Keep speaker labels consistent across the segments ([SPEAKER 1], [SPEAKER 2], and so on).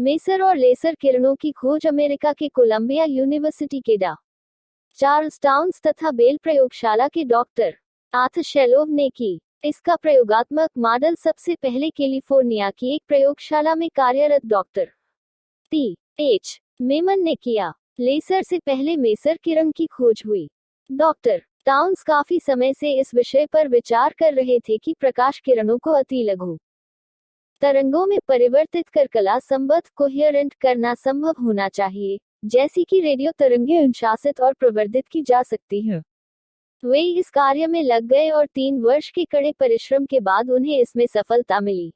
[SPEAKER 1] Measure और laser किरणों की खोज अमेरिका के कोलंबिया यूनिवर्सिटी के डा. चार्ल्स टाउन्स तथा बेल प्रयोगशाला के डॉक्टर आर्थर शेलोव ने की। इसका प्रयोगात्मक मॉडल सबसे पहले कैलिफोर्निया की एक प्रयोगशाला में कार्यरत डॉक्टर टी. एच. मेमन ने किया। लेसर से पहले मेसर किरण की खोज हुई। डॉक्टर टाउन्स काफी समय से इस विषय पर विचार कर रहे थे कि प्रकाश किरणों को अति लघु तरंगों में परिवर्तित कर कला संबद्ध कोहेरेंट करना संभव होना चाहिए, जैसी कि रेडियो तरंगें अनुशासित और प्रवर्धित की जा सकती हैं। वे इस कार्य में लग गए और 3 वर्ष के कड़े परिश्रम के बाद उन्हें इसमें सफलता मिली।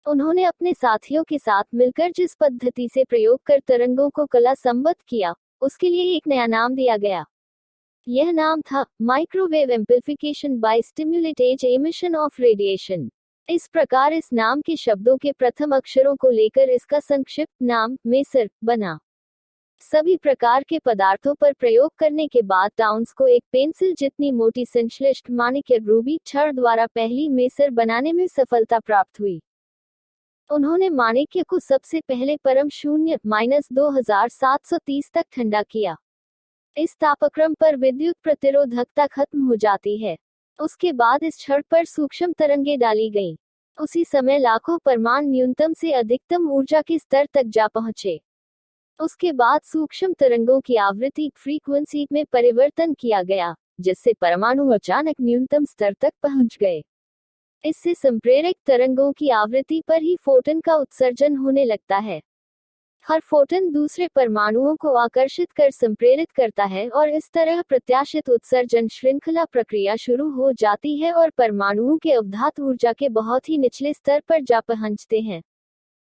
[SPEAKER 1] उन्होंने अपने साथियों के साथ मिलकर जिस पद्धति से प्रयोग कर तरंगों को कला संबद्ध किया, उसके लिए एक नया नाम दिया गया। यह नाम था microwave amplification by stimulated emission of radiation. इस प्रकार इस नाम के शब्दों के प्रथम अक्षरों को लेकर इसका संक्षिप्त नाम मेसर बना। सभी प्रकार के पदार्थों पर प्रयोग करने के बाद टाउन्स को एक पेंसिल जितनी मोटी संश्लिष्ट माणिक्य रूबी छड़ द्वारा पहली मेसर बनाने में सफलता प्राप्त हुई। उन्होंने माणिक्य को सबसे पहले परम शून्य -2730 तक ठंडा किया। इस तापक्रम पर विद्युत प्रतिरोधकता खत्म हो जाती है। उसके बाद इस छड़ पर सूक्ष्म तरंगें डाली गईं। उसी समय लाखों परमाणु न्यूनतम से अधिकतम ऊर्जा के स्तर तक जा पहुंचे। उसके बाद सूक्ष्म तरंगों की आवृत्ति फ्रीक्वेंसी में परिवर्तन किया गया, जिससे परमाणु अचानक न्यूनतम स्तर तक पहुंच गए। इससे संप्रेरक तरंगों की आवृत्ति पर ही फोटन का उत्सर्जन होने लगता है। हर फोटन दूसरे परमाणुओं को आकर्षित कर संप्रेरित करता है और इस तरह प्रत्याशित उत्सर्जन श्रृंखला प्रक्रिया शुरू हो जाती है और परमाणुओं के अवधात ऊर्जा के बहुत ही निचले स्तर पर जा पहुंचते हैं।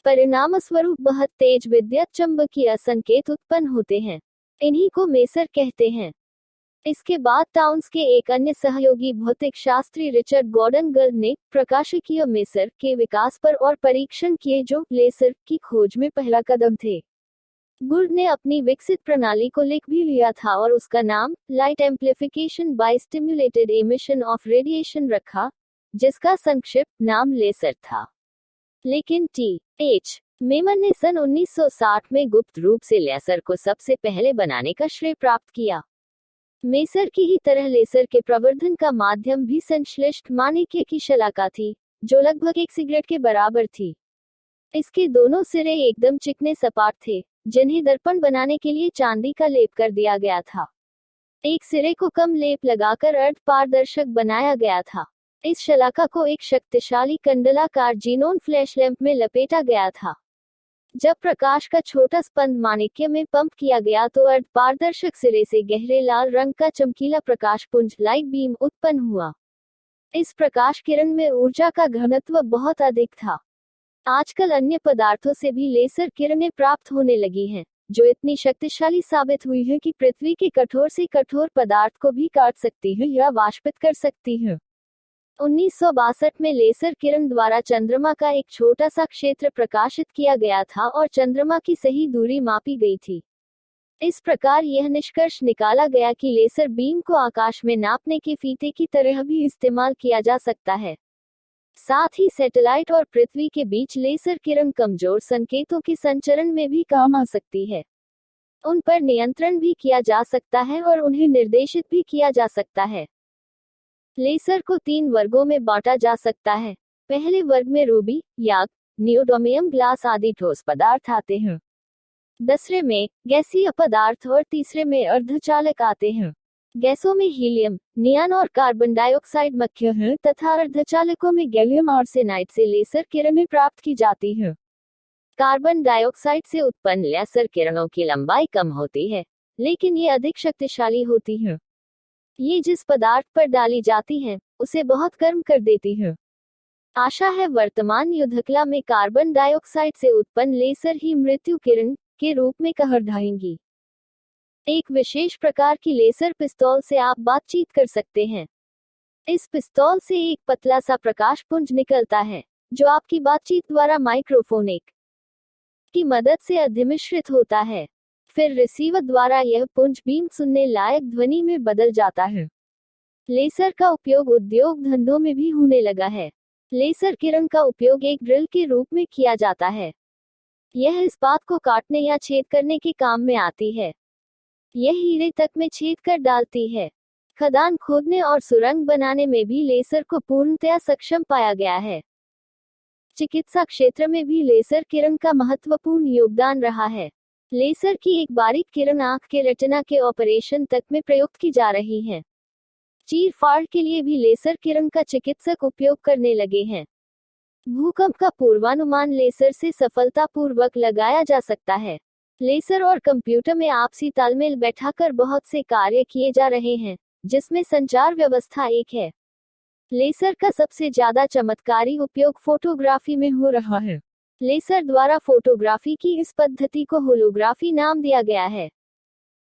[SPEAKER 1] परिणामस्वरूप बहुत तेज विद्युत चुंबकीय संकेत उत्पन्न होते हैं। इन्हीं को मेसर कहते हैं। इसके बाद टाउन्स के एक अन्य सहयोगी भौतिक शास्त्री रिचर्ड गॉर्डन गर्ल ने प्रकाशिकीय मेसर के विकास पर और परीक्षण किए, जो लेसर की खोज में पहला कदम थे। गुर्ड ने अपनी विकसित प्रणाली को लिख भी लिया था और उसका नाम light amplification by stimulated emission of radiation रखा, जिसका संक्षिप्त नाम लेसर था। लेकिन टी. एच. मेमन ने सन 1960 में गुप्त रूप से लेसर को सबसे पहले बनाने का श्रेय प्राप्त किया। मेसर की ही तरह लेसर के प्रवर्धन का माध्यम भी संश्लिष्ट माणिक्य की शलाका थी, जो लगभग एक सिगरेट के बराबर थी। इसके दोनों सिरे एकदम चिकने सपाट थे, जिन्हें दर्पण बनाने के लिए चांदी का लेप कर दिया गया था। एक सिरे को कम लेप लगाकर अर्ध पारदर्शक बनाया गया था। इस शलाका को एक शक्तिशाली कंडलाकार जीनोन फ्लैश लैंप में लपेटा गया था। जब प्रकाश का छोटा स्पंद माणिक्य में पंप किया गया तो अर्ध पारदर्शक सिरे से गहरे लाल रंग का चमकीला प्रकाश पुंज लाइट बीम उत्पन्न हुआ। इस प्रकाश किरण में ऊर्जा का घनत्व बहुत अधिक था। आजकल अन्य पदार्थों से भी लेसर किरणें प्राप्त होने लगी हैं, जो इतनी शक्तिशाली साबित हुई है कि पृथ्वी के कठोर से कठोर पदार्थ को भी काट सकती है या वाष्पित कर सकती है। 1962 में लेसर किरण द्वारा चंद्रमा का एक छोटा सा क्षेत्र प्रकाशित किया गया था और चंद्रमा की सही दूरी मापी गई थी। इस प्रकार यह निष्कर्ष निकाला गया कि लेसर बीम को आकाश में नापने के फीते की तरह भी इस्तेमाल किया जा सकता है। साथ ही सैटेलाइट और पृथ्वी के बीच लेसर किरण कमजोर संकेतों के संचरण में भी काम आ सकती है। उन पर नियंत्रण भी किया जा सकता है और उन्हें निर्देशित भी किया जा सकता है। लेसर को 3 वर्गों में बांटा जा सकता है। पहले वर्ग में रूबी, याक, नियोडोमियम ग्लास आदि ठोस पदार्थ आते हैं। दूसरे में गैसीय पदार्थ और तीसरे में अर्धचालक आते हैं। गैसों में हीलियम, नियॉन और कार्बन डाइऑक्साइड मुख्य हैं तथा अर्धचालकों में गैलियम आर्सेनाइड से लेसर किरणें प्राप्त की जाती हैं। कार्बन डाइऑक्साइड से उत्पन्न लेसर किरणों की लंबाई कम होती है, लेकिन ये अधिक शक्तिशाली होती हैं। ये जिस पदार्थ पर डाली जाती हैं, उसे बहुत गर्म कर देती हैं। आशा है वर्तमान युद्धकला में कार्बन डाइऑक्साइड से उत्पन्न लेसर ही मृत्यु किरण के रूप में कहर ढाएंगी। एक विशेष प्रकार की लेसर पिस्तौल से आप बातचीत कर सकते हैं। इस पिस्तौल से एक पतला सा प्रकाश पुंज निकलता है, जो आपकी बातचीत द्वारा माइक्रोफोनिक की मदद से अधिमिश्रित होता है। फिर रिसीवर द्वारा यह पुंज बीम सुनने लायक ध्वनि में बदल जाता है। लेसर का उपयोग उद्योग धंधों में भी होने लगा है। लेसर किरण का उपयोग एक ड्रिल के रूप में किया जाता है। यह इस्पात को काटने या छेद करने के काम में आती है। यह हीरे तक में छेद कर डालती है। खदान खोदने और सुरंग बनाने में भी लेसर को पूर्णतया सक्षम पाया गया है। चिकित्सा क्षेत्र में भी लेसर किरण का महत्वपूर्ण योगदान रहा है। लेसर की एक बारीक किरण आंख के रेटिना के ऑपरेशन तक में प्रयुक्त की जा रही है। चीर फाड़ के लिए भी लेसर किरण का चिकित्सक उपयोग करने लगे हैं। भूकंप का पूर्वानुमान लेसर से सफलतापूर्वक लगाया जा सकता है। लेसर और कंप्यूटर में आपसी तालमेल बैठाकर बहुत से कार्य किए जा रहे हैं, जिसमें संचार व्यवस्था एक है। लेसर का सबसे ज्यादा चमत्कारी उपयोग फोटोग्राफी में हो रहा है। लेसर द्वारा फोटोग्राफी की इस पद्धति को होलोग्राफी नाम दिया गया है।